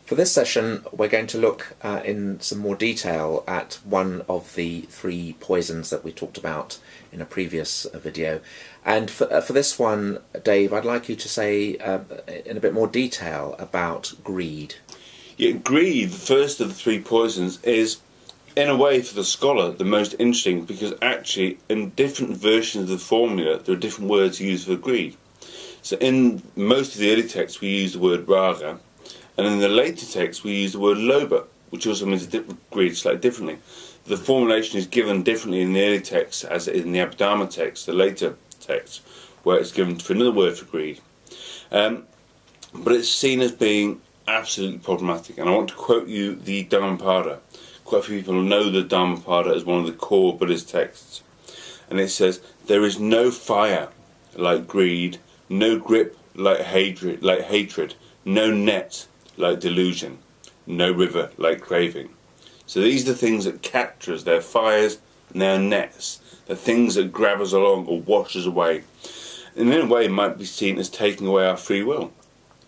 For this session, we're going to look in some more detail at one of the three poisons that we talked about in a previous video. And for this one, Dave, I'd like you to say in a bit more detail about greed. Yeah, greed, the first of the three poisons, is, in a way, for the scholar, the most interesting, because actually, in different versions of the formula, there are different words used for greed. So in most of the early texts, we use the word raga, and in the later texts, we use the word lobha, which also means greed slightly differently. The formulation is given differently in the early texts as it is in the Abhidharma text, the later text, where it's given for another word for greed. But it's seen as being absolutely problematic, and I want to quote you the Dhammapada. Quite a few people know the Dhammapada as one of the core Buddhist texts. And it says, "There is no fire like greed, no grip like hatred, no net like delusion, no river like craving." So these are the things that capture us. They're fires and they're nets. They're things that grab us along or wash us away. And in a way, it might be seen as taking away our free will,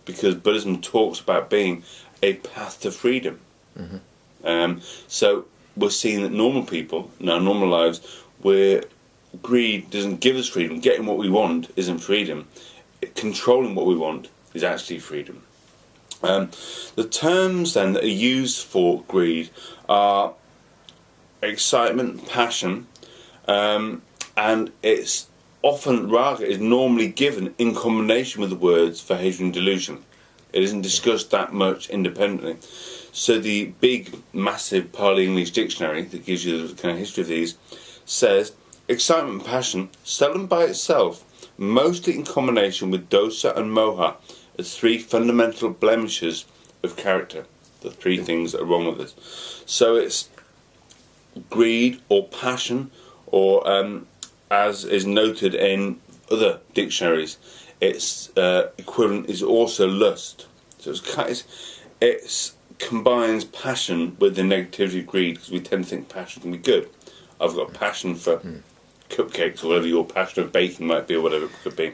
because Buddhism talks about being a path to freedom. So we're seeing that normal people, in our normal lives, where greed doesn't give us freedom, getting what we want isn't freedom, controlling what we want is actually freedom. The terms then that are used for greed are excitement, passion, and it's often raga is normally given in combination with the words for hatred and delusion. It isn't discussed that much independently. So the big, massive Pali English dictionary that gives you the kind of history of these says, excitement and passion, seldom by itself, mostly in combination with dosa and moha, as three fundamental blemishes of character, the three things that are wrong with us. So it's greed or passion, or as is noted in other dictionaries, its equivalent is also lust. So it combines passion with the negativity of greed, because we tend to think passion can be good. I've got a passion for cupcakes, or whatever your passion of baking might be, or whatever it could be.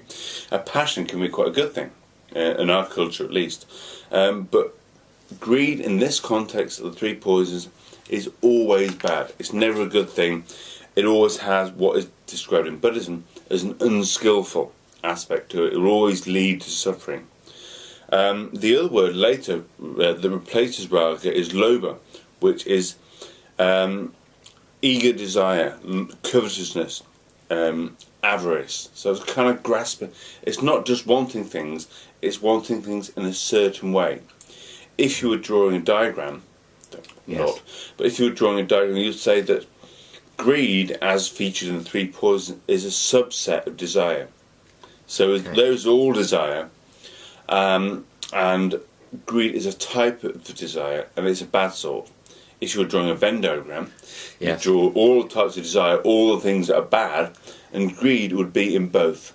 A passion can be quite a good thing, in our culture at least. But greed in this context of the three poisons is always bad. It's never a good thing. It always has what is described in Buddhism as an unskillful aspect to it. It will always lead to suffering. The other word later that replaces raga is lobha, which is eager desire, covetousness, avarice. So it's kind of grasping. It's not just wanting things, it's wanting things in a certain way. If you were drawing a diagram, not, but if you were drawing a diagram, you'd say that greed, as featured in the three poisons, is a subset of desire. So there's all desire, and greed is a type of desire, and it's a bad sort. If you were drawing a Venn diagram, you draw all the types of desire, all the things that are bad, and greed would be in both.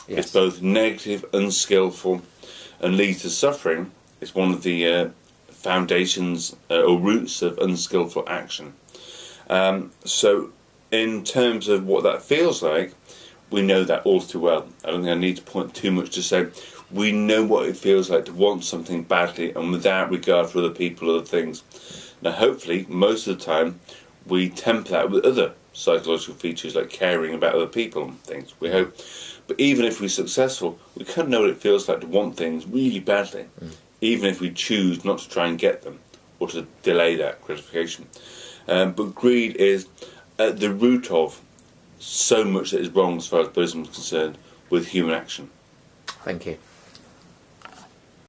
It's both negative, unskillful, and leads to suffering. It's one of the foundations or roots of unskillful action. So in terms of what that feels like, we know that all too well. I don't think I need to point too much to say we know what it feels like to want something badly and without regard for other people or other things. Now hopefully most of the time we temper that with other psychological features like caring about other people and things, we hope. But even if we're successful, we kind of know what it feels like to want things really badly, even if we choose not to try and get them or to delay that gratification. But greed is at the root of so much that is wrong as far as Buddhism is concerned with human action. Thank you.